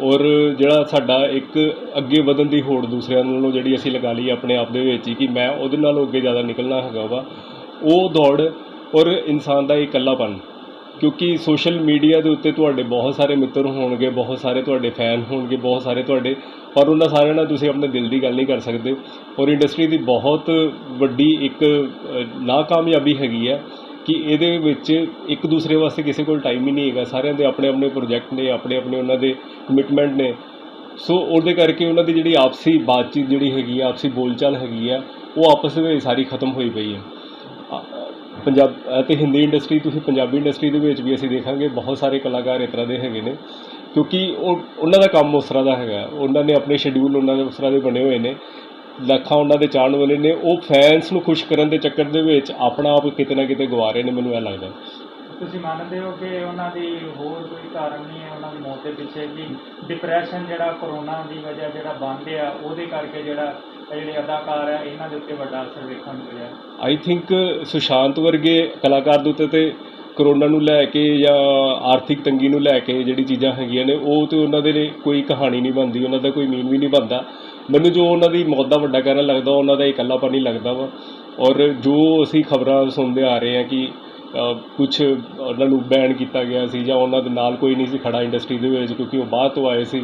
ਔਰ ਜਿਹੜਾ ਸਾਡਾ ਇੱਕ ਅੱਗੇ ਵਧਣ ਦੀ ਹੋੜ ਦੂਸਰਿਆਂ ਨਾਲੋਂ ਜਿਹੜੀ ਅਸੀਂ ਲਗਾ ਲਈ ਆਪਣੇ ਆਪ ਦੇ ਵਿੱਚ ਹੀ ਕਿ ਮੈਂ ਉਹਦੇ ਨਾਲੋਂ ਅੱਗੇ ਜ਼ਿਆਦਾ ਨਿਕਲਣਾ ਹੈਗਾ ਵਾ, ਉਹ ਦੌੜ ਔਰ ਇਨਸਾਨ ਦਾ ਇਕੱਲਾਪਨ। ਕਿਉਂਕਿ ਸੋਸ਼ਲ ਮੀਡੀਆ ਦੇ ਉੱਤੇ ਤੁਹਾਡੇ ਬਹੁਤ ਸਾਰੇ ਮਿੱਤਰ ਹੋਣਗੇ, ਬਹੁਤ ਸਾਰੇ ਤੁਹਾਡੇ ਫੈਨ ਹੋਣਗੇ, ਬਹੁਤ ਸਾਰੇ ਤੁਹਾਡੇ, ਪਰ ਉਹਨਾਂ ਸਾਰਿਆਂ ਨਾਲ ਤੁਸੀਂ ਆਪਣੇ ਦਿਲ ਦੀ ਗੱਲ ਨਹੀਂ ਕਰ ਸਕਦੇ। ਔਰ ਇੰਡਸਟਰੀ ਦੀ ਬਹੁਤ ਵੱਡੀ ਇੱਕ ਨਾਕਾਮਯਾਬੀ ਹੈਗੀ ਹੈ ਕਿ ਇਹਦੇ ਵਿੱਚ ਇੱਕ ਦੂਸਰੇ ਵਾਸਤੇ ਕਿਸੇ ਕੋਲ ਟਾਈਮ ਹੀ ਨਹੀਂ ਹੈਗਾ, ਸਾਰਿਆਂ ਦੇ ਆਪਣੇ ਆਪਣੇ ਪ੍ਰੋਜੈਕਟ ਨੇ, ਆਪਣੇ ਆਪਣੇ ਉਹਨਾਂ ਦੇ ਕਮਿਟਮੈਂਟ ਨੇ। ਸੋ ਉਹਦੇ ਕਰਕੇ ਉਹਨਾਂ ਦੀ ਜਿਹੜੀ ਆਪਸੀ ਬਾਤਚੀਤ ਜਿਹੜੀ ਹੈਗੀ ਆ, ਆਪਸੀ ਬੋਲਚਾਲ ਹੈਗੀ ਆ, ਉਹ ਆਪਸ ਵਿੱਚ ਸਾਰੀ ਖਤਮ ਹੋਈ ਪਈ ਹੈ। ਪੰਜਾਬ ਅਤੇ ਹਿੰਦੀ ਇੰਡਸਟਰੀ, ਤੁਸੀਂ ਪੰਜਾਬੀ ਇੰਡਸਟਰੀ ਦੇ ਵਿੱਚ ਵੀ ਅਸੀਂ ਦੇਖਾਂਗੇ ਬਹੁਤ ਸਾਰੇ ਕਲਾਕਾਰ ਇਸ ਤਰ੍ਹਾਂ ਦੇ ਹੈਗੇ ਨੇ, ਕਿਉਂਕਿ ਉਹਨਾਂ ਦਾ ਕੰਮ ਉਸ ਤਰ੍ਹਾਂ ਦਾ ਹੈਗਾ, ਉਹਨਾਂ ਨੇ ਆਪਣੇ ਸ਼ੈਡਿਊਲ ਉਹਨਾਂ ਦੇ ਉਸ ਤਰ੍ਹਾਂ ਦੇ ਬਣੇ ਹੋਏ ਨੇ, ਲੱਖਾਂ ਉਹਨਾਂ ਦੇ ਚਾਹਣ ਵਾਲੇ ਨੇ, ਉਹ ਫੈਨਸ ਨੂੰ ਖੁਸ਼ ਕਰਨ ਦੇ ਚੱਕਰ ਦੇ ਵਿੱਚ ਆਪਣਾ ਆਪ ਕਿਤੇ ਨਾ ਕਿਤੇ ਗਵਾ ਰਹੇ ਨੇ, ਮੈਨੂੰ ਇਹ ਲੱਗਦਾ। ਤੁਸੀਂ ਮੰਨਦੇ ਹੋ ਕਿ ਉਹਨਾਂ ਦੀ ਹੋਰ ਕੋਈ ਕਾਰਨ ਨਹੀਂ ਹੈ ਉਹਨਾਂ ਦੀ ਮੌਤ ਦੇ ਪਿੱਛੇ, ਕਿ ਡਿਪਰੈਸ਼ਨ ਜਿਹੜਾ ਕਰੋਨਾ ਦੀ ਵਜ੍ਹਾ ਜਿਹੜਾ ਬੰਦ ਆ ਉਹਦੇ ਕਰਕੇ ਜਿਹੜਾ ਜਿਹੜੇ ਅਦਾਕਾਰ ਹੈ ਇਹਨਾਂ ਦੇ ਉੱਤੇ ਵੱਡਾ ਅਸਰ ਵੇਖਣ ਨੂੰ ਮਿਲਿਆ? ਆਈ ਥਿੰਕ ਸੁਸ਼ਾਂਤ ਵਰਗੇ ਕਲਾਕਾਰ ਦੇ ਉੱਤੇ ਤੇ ਕਰੋਨਾ ਨੂੰ ਲੈ ਕੇ ਜਾਂ ਆਰਥਿਕ ਤੰਗੀ ਨੂੰ ਲੈ ਕੇ ਜਿਹੜੀ ਚੀਜ਼ਾਂ ਹੈਗੀਆਂ ਨੇ ਉਹ ਤਾਂ ਉਹਨਾਂ ਦੇ ਲਈ ਕੋਈ ਕਹਾਣੀ ਨਹੀਂ ਬਣਦੀ, ਉਹਨਾਂ ਦਾ ਕੋਈ ਮੀਨ ਵੀ ਨਹੀਂ ਬਣਦਾ। ਮੈਨੂੰ ਜੋ ਉਹਨਾਂ ਦੀ ਮੌਤ ਦਾ ਵੱਡਾ ਕਾਰਨ ਲੱਗਦਾ ਉਹਨਾਂ ਦਾ ਇਕੱਲਾਪਨ ਹੀ ਲੱਗਦਾ ਵਾ। ਔਰ ਜੋ ਅਸੀਂ ਖਬਰਾਂ ਸੁਣਦੇ ਆ ਰਹੇ ਹਾਂ ਕਿ ਕੁਛ ਉਹਨਾਂ ਨੂੰ ਬੈਨ ਕੀਤਾ ਗਿਆ ਸੀ ਜਾਂ ਉਹਨਾਂ ਦੇ ਨਾਲ ਕੋਈ ਨਹੀਂ ਸੀ ਖੜਾ ਇੰਡਸਟਰੀ ਦੇ ਵਿੱਚ ਕਿਉਂਕਿ ਉਹ ਬਾਹਰ ਤੋਂ ਆਏ ਸੀ,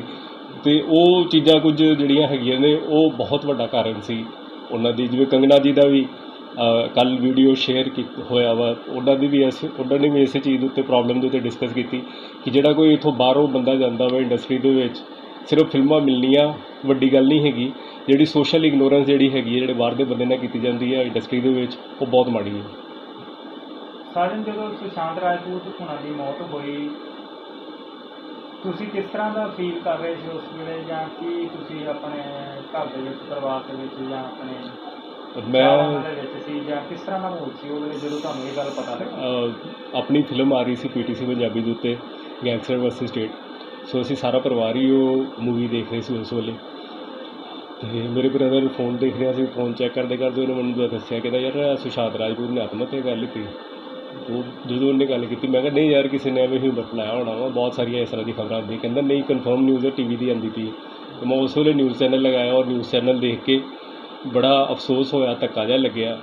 ਅਤੇ ਉਹ ਚੀਜ਼ਾਂ ਕੁਝ ਜਿਹੜੀਆਂ ਹੈਗੀਆਂ ਨੇ ਉਹ ਬਹੁਤ ਵੱਡਾ ਕਾਰਨ ਸੀ ਉਹਨਾਂ ਦੀ। ਜਿਵੇਂ ਕੰਗਨਾ ਜੀ ਦਾ ਵੀ ਕੱਲ੍ਹ ਵੀਡੀਓ ਸ਼ੇਅਰ ਹੋਇਆ ਵਾ, ਉਹਨਾਂ ਨੇ ਵੀ ਇਸੇ ਚੀਜ਼ ਦੇ ਉੱਤੇ ਪ੍ਰੋਬਲਮ ਦੇ ਉੱਤੇ ਡਿਸਕਸ ਕੀਤੀ ਕਿ ਜਿਹੜਾ ਕੋਈ ਇੱਥੋਂ ਬਾਹਰੋਂ ਬੰਦਾ ਜਾਂਦਾ ਵਾ ਇੰਡਸਟਰੀ ਦੇ ਵਿੱਚ, ਸਿਰਫ ਫਿਲਮਾਂ ਮਿਲਣੀਆਂ ਵੱਡੀ ਗੱਲ ਨਹੀਂ ਹੈਗੀ, ਜਿਹੜੀ ਸੋਸ਼ਲ ਇਗਨੋਰੈਂਸ ਜਿਹੜੀ ਹੈਗੀ ਹੈ ਜਿਹੜੇ ਬਾਹਰ ਦੇ ਬੰਦੇ ਨਾਲ ਕੀਤੀ ਜਾਂਦੀ ਹੈ ਇੰਡਸਟਰੀ ਦੇ ਵਿੱਚ, ਉਹ ਬਹੁਤ ਮਾੜੀ ਹੈ। ਸਾਜਨ, ਜਦੋਂ ਸੁਸ਼ਾਂਤ ਰਾਜਪੂਤ ਹੁਣਾਂ ਦੀ ਮੌਤ ਹੋਈ ਤੁਸੀਂ ਕਿਸ ਤਰ੍ਹਾਂ ਦਾ ਫੀਲ ਕਰ ਰਹੇ ਸੀ ਉਸ ਵੇਲੇ, ਜਾਂ ਕੀ ਤੁਸੀਂ ਆਪਣੇ ਘਰ ਦੇ ਵਿੱਚ, ਪਰਿਵਾਰ ਦੇ ਵਿੱਚ ਜਾਂ ਆਪਣੇ ਦੇ ਵਿੱਚ ਸੀ, ਜਾਂ ਕਿਸ ਤਰ੍ਹਾਂ ਦਾ ਮਾਹੌਲ ਸੀ ਉਹ ਵੇਲੇ ਜਦੋਂ ਤੁਹਾਨੂੰ ਇਹ ਗੱਲ ਪਤਾ ਲੱਗੀ? ਆਪਣੀ ਫਿਲਮ ਆ ਰਹੀ ਸੀ PTC ਪੰਜਾਬੀ ਦੇ ਉੱਤੇ, ਗੈਂਗਸਟਰ ਵਰਸਸ ਸਟੇਟ। ਸੋ ਅਸੀਂ ਸਾਰਾ ਪਰਿਵਾਰ ਹੀ ਉਹ ਮੂਵੀ ਦੇਖ ਰਹੇ ਸੀ ਉਸ ਵੇਲੇ, ਅਤੇ ਮੇਰੇ ਬ੍ਰਦਰ ਫੋਨ ਦੇਖ ਰਿਹਾ ਸੀ, ਫੋਨ ਚੈੱਕ ਕਰਦੇ ਕਰਦੇ ਉਹਨੇ ਮੈਨੂੰ ਦੱਸਿਆ ਕਹਿੰਦਾ ਯਾਰ ਸੁਸ਼ਾਂਤ ਰਾਜਪੂਤ ਨੇ ਆਤਮ ਹੱਤਿਆ ਕਰ ਲਿੱਤੀ। ਉਹ ਜਦੋਂ ਉਹਨੇ ਗੱਲ ਕੀਤੀ ਮੈਂ ਕਿਹਾ ਨਹੀਂ ਯਾਰ ਕਿਸੇ ਨੇ ਐਵੇਂ ਹਿਊਮਰ ਲਾਇਆ ਹੋਣਾ ਵਾ, ਬਹੁਤ ਸਾਰੀਆਂ ਇਸ ਤਰ੍ਹਾਂ ਦੀ ਖਬਰਾਂ ਆਉਂਦੀਆਂ। ਕਹਿੰਦਾ ਨਹੀਂ ਕਨਫਰਮ ਨਿਊਜ਼ ਹੈ, TV ਦੀ ਆਉਂਦੀ ਪਈ। ਅਤੇ ਮੈਂ ਉਸ ਵੇਲੇ ਨਿਊਜ਼ ਚੈਨਲ ਲਗਾਇਆ ਔਰ ਨਿਊਜ਼ ਚੈਨਲ ਦੇਖ ਕੇ ਬੜਾ ਅਫਸੋਸ ਹੋਇਆ, ਧੱਕਾ ਜਿਹਾ ਲੱਗਿਆ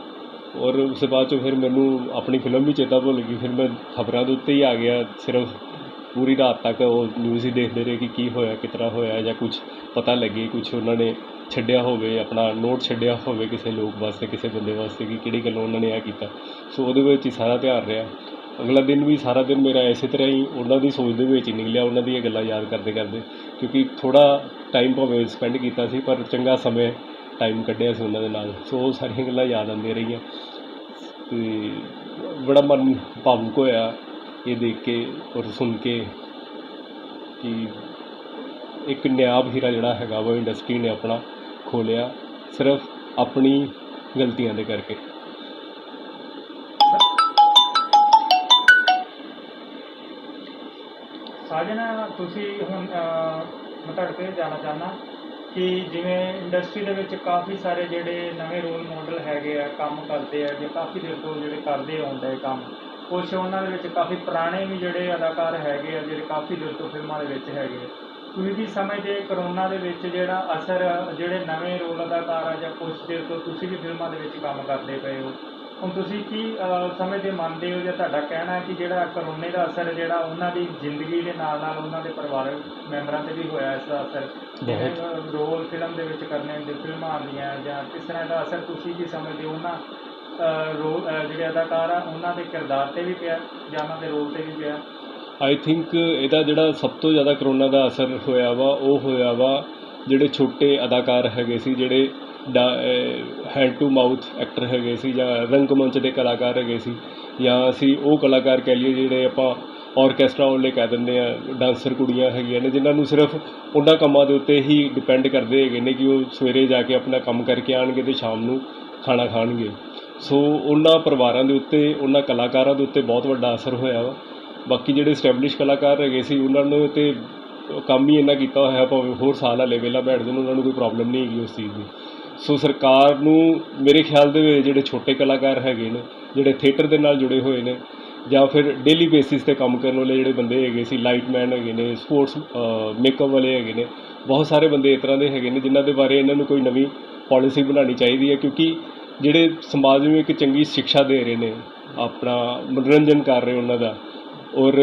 ਔਰ ਉਸ ਤੋਂ ਬਾਅਦ 'ਚੋਂ ਫਿਰ ਮੈਨੂੰ ਆਪਣੀ ਫਿਲਮ ਵੀ ਚੇਤਾ ਭੁੱਲ ਗਈ। ਫਿਰ ਮੈਂ ਖਬਰਾਂ ਦੇ ਉੱਤੇ ਹੀ ਆ ਗਿਆ, ਸਿਰਫ ਪੂਰੀ ਰਾਤ ਤੱਕ ਉਹ ਨਿਊਜ਼ ਹੀ ਦੇਖਦੇ ਰਹੇ ਕਿ ਕੀ ਹੋਇਆ, ਕਿਸ ਤਰ੍ਹਾਂ ਹੋਇਆ, ਜਾਂ ਕੁਛ ਪਤਾ ਲੱਗੇ, ਕੁਛ ਉਹਨਾਂ ਨੇ ਛੱਡਿਆ ਹੋਵੇ, ਆਪਣਾ ਨੋਟ ਛੱਡਿਆ ਹੋਵੇ ਕਿਸੇ ਲੋਕ ਵਾਸਤੇ, ਕਿਸੇ ਬੰਦੇ ਵਾਸਤੇ ਕਿ ਕਿਹੜੀ ਗੱਲੋਂ ਉਹਨਾਂ ਨੇ ਇਹ ਕੀਤਾ। ਸੋ ਉਹਦੇ ਵਿੱਚ ਹੀ ਸਾਰਾ ਧਿਆਨ ਰਿਹਾ। ਅਗਲਾ ਦਿਨ ਵੀ ਸਾਰਾ ਦਿਨ ਮੇਰਾ ਇਸੇ ਤਰ੍ਹਾਂ ਹੀ ਉਹਨਾਂ ਦੀ ਸੋਚ ਦੇ ਵਿੱਚ ਹੀ ਨਿਕਲਿਆ, ਉਹਨਾਂ ਦੀਆਂ ਗੱਲਾਂ ਯਾਦ ਕਰਦੇ ਕਰਦੇ, ਕਿਉਂਕਿ ਥੋੜ੍ਹਾ ਟਾਈਮ ਭਾਵੇਂ ਸਪੈਂਡ ਕੀਤਾ ਸੀ ਪਰ ਚੰਗਾ ਸਮੇਂ ਟਾਈਮ ਕੱਢਿਆ ਸੀ ਉਹਨਾਂ ਦੇ ਨਾਲ। ਸੋ ਉਹ ਸਾਰੀਆਂ ਗੱਲਾਂ ਯਾਦ ਆਉਂਦੀਆਂ ਰਹੀਆਂ ਅਤੇ ਬੜਾ ਮਨ ਭਾਵੁਕ ਹੋਇਆ ਇਹ ਦੇਖ ਕੇ ਔਰ ਸੁਣ ਕੇ ਕਿ ਇੱਕ ਨਾਇਆਬ ਹੀਰਾ ਜਿਹੜਾ ਹੈਗਾ ਵਾ ਇੰਡਸਟਰੀ ਨੇ ਆਪਣਾ ਖੋਲ੍ਹਿਆ ਸਿਰਫ ਆਪਣੀ ਗਲਤੀਆਂ ਦੇ ਕਰਕੇ। ਸਾਜਨ, ਤੁਸੀਂ ਹੁਣ ਮੈਂ ਤੁਹਾਡੇ ਤੋਂ ਇਹ ਜਾਣਨਾ ਚਾਹੁੰਦਾ ਕਿ ਜਿਵੇਂ ਇੰਡਸਟਰੀ ਦੇ ਵਿੱਚ ਕਾਫੀ ਸਾਰੇ ਜਿਹੜੇ ਨਵੇਂ ਰੋਲ ਮਾਡਲ ਹੈਗੇ ਆ, ਕੰਮ ਕਰਦੇ ਆ ਜਾਂ ਕਾਫੀ ਦੇਰ ਤੋਂ ਜਿਹੜੇ ਕਰਦੇ ਆਉਂਦੇ ਕੰਮ, ਕੁਛ ਉਹਨਾਂ ਦੇ ਵਿੱਚ ਕਾਫੀ ਪੁਰਾਣੇ ਵੀ ਜਿਹੜੇ ਅਦਾਕਾਰ ਹੈਗੇ ਆ ਜਿਹੜੇ ਕਾਫੀ ਦੇਰ ਤੋਂ ਫਿਲਮਾਂ ਦੇ ਵਿੱਚ ਹੈਗੇ ਆ। ਤੁਸੀਂ ਕੀ ਸਮਝਦੇ ਕਰੋਨਾ ਦੇ ਵਿੱਚ ਜਿਹੜਾ ਅਸਰ ਜਿਹੜੇ ਨਵੇਂ ਰੋਲ ਅਦਾਕਾਰ ਆ ਜਾਂ ਕੁਛ ਦੇਰ ਤੋਂ ਤੁਸੀਂ ਵੀ ਫਿਲਮਾਂ ਦੇ ਵਿੱਚ ਕੰਮ ਕਰਦੇ ਪਏ ਹੋ, ਹੁਣ ਤੁਸੀਂ ਕੀ ਸਮਝਦੇ ਮੰਨਦੇ ਹੋ ਜਾਂ ਤੁਹਾਡਾ ਕਹਿਣਾ ਹੈ ਕਿ ਜਿਹੜਾ ਕਰੋਨੇ ਦਾ ਅਸਰ ਜਿਹੜਾ ਉਹਨਾਂ ਦੀ ਜ਼ਿੰਦਗੀ ਦੇ ਨਾਲ ਨਾਲ ਉਹਨਾਂ ਦੇ ਪਰਿਵਾਰਕ ਮੈਂਬਰਾਂ 'ਤੇ ਵੀ ਹੋਇਆ ਇਸ ਦਾ ਅਸਰ, ਜਿਵੇਂ ਰੋਲ ਫਿਲਮ ਦੇ ਵਿੱਚ ਕਰਨੇ ਹੁੰਦੇ, ਫਿਲਮਾਂ ਆਉਂਦੀਆਂ ਜਾਂ ਕਿਸ ਤਰ੍ਹਾਂ ਦਾ ਅਸਰ ਤੁਸੀਂ ਕੀ ਸਮਝਦੇ ਹੋ ਉਹਨਾਂ ਰੋਲ ਜਿਹੜੇ ਅਦਾਕਾਰ ਆ ਉਹਨਾਂ ਦੇ ਕਿਰਦਾਰ 'ਤੇ ਵੀ ਪਿਆ ਜਾਂ ਉਹਨਾਂ ਦੇ ਰੋਲ 'ਤੇ ਵੀ ਪਿਆ? ਆਈ ਥਿੰਕ ਇਹਦਾ ਜਿਹੜਾ ਸਭ ਤੋਂ ਜ਼ਿਆਦਾ ਕਰੋਨਾ ਦਾ ਅਸਰ ਹੋਇਆ ਵਾ ਉਹ ਹੋਇਆ ਵਾ ਜਿਹੜੇ ਛੋਟੇ ਅਦਾਕਾਰ ਹੈਗੇ ਸੀ, ਜਿਹੜੇ ਹੈਂਡ ਟੂ ਮਾਊਥ ਐਕਟਰ ਹੈਗੇ ਸੀ ਜਾਂ ਰੰਗਮੰਚ ਦੇ ਕਲਾਕਾਰ ਹੈਗੇ ਸੀ, ਜਾਂ ਅਸੀਂ ਉਹ ਕਲਾਕਾਰ ਕਹਿ ਲਈਏ ਜਿਹੜੇ ਆਪਾਂ ਔਰਕੈਸਟਰਾ ਵਾਲੇ ਕਹਿ ਦਿੰਦੇ ਆ, ਡਾਂਸਰ ਕੁੜੀਆਂ ਹੈਗੀਆਂ ਨੇ ਜਿਨ੍ਹਾਂ ਨੂੰ ਸਿਰਫ ਉਹਨਾਂ ਕੰਮਾਂ ਦੇ ਉੱਤੇ ਹੀ ਡਿਪੈਂਡ ਕਰਦੇ ਹੈਗੇ ਨੇ ਕਿ ਉਹ ਸਵੇਰੇ ਜਾ ਕੇ ਆਪਣਾ ਕੰਮ ਕਰਕੇ ਆਉਣਗੇ ਅਤੇ ਸ਼ਾਮ ਨੂੰ ਖਾਣਾ ਖਾਣਗੇ। ਸੋ ਉਹਨਾਂ ਪਰਿਵਾਰਾਂ ਦੇ ਉੱਤੇ, ਉਹਨਾਂ ਕਲਾਕਾਰਾਂ ਦੇ ਉੱਤੇ ਬਹੁਤ ਵੱਡਾ ਅਸਰ ਹੋਇਆ ਵਾ। ਬਾਕੀ ਜਿਹੜੇ ਸਟੈਬਲਿਸ਼ ਕਲਾਕਾਰ ਹੈਗੇ ਸੀ ਉਹਨਾਂ ਨੂੰ ਤਾਂ ਕੰਮ ਹੀ ਇੰਨਾ ਕੀਤਾ ਹੋਇਆ, ਭਾਵੇਂ ਹੋਰ ਸਾਲ ਹਾਲੇ ਵਿਹਲਾ ਬੈਠ ਜਾਣ ਉਹਨਾਂ ਨੂੰ ਕੋਈ ਪ੍ਰੋਬਲਮ ਨਹੀਂ ਹੈਗੀ ਉਸ ਚੀਜ਼ ਦੀ। ਸੋ ਸਰਕਾਰ ਨੂੰ ਮੇਰੇ ਖਿਆਲ ਦੇ ਵਿੱਚ ਜਿਹੜੇ ਛੋਟੇ ਕਲਾਕਾਰ ਹੈਗੇ ਨੇ, ਜਿਹੜੇ ਥੀਏਟਰ ਦੇ ਨਾਲ ਜੁੜੇ ਹੋਏ ਨੇ ਜਾਂ ਫਿਰ ਡੇਲੀ ਬੇਸਿਸ 'ਤੇ ਕੰਮ ਕਰਨ ਵਾਲੇ ਜਿਹੜੇ ਬੰਦੇ ਹੈਗੇ ਸੀ, ਲਾਈਟਮੈਨ ਹੈਗੇ ਨੇ, ਸਪੋਰਟਸ ਮੇਕਅਪ ਵਾਲੇ ਹੈਗੇ ਨੇ, ਬਹੁਤ ਸਾਰੇ ਬੰਦੇ ਇਸ ਤਰ੍ਹਾਂ ਦੇ ਹੈਗੇ ਨੇ ਜਿਨ੍ਹਾਂ ਦੇ ਬਾਰੇ ਇਹਨਾਂ ਨੂੰ ਕੋਈ ਨਵੀਂ ਪਾਲਿਸੀ ਬਣਾਉਣੀ ਚਾਹੀਦੀ ਹੈ, ਕਿਉਂਕਿ ਜਿਹੜੇ ਸਮਾਜ ਨੂੰ ਇੱਕ ਚੰਗੀ ਸਿੱਖਿਆ ਦੇ ਰਹੇ ਨੇ, ਆਪਣਾ ਮਨੋਰੰਜਨ ਕਰ ਰਹੇ ਉਹਨਾਂ ਦਾ ਔਰ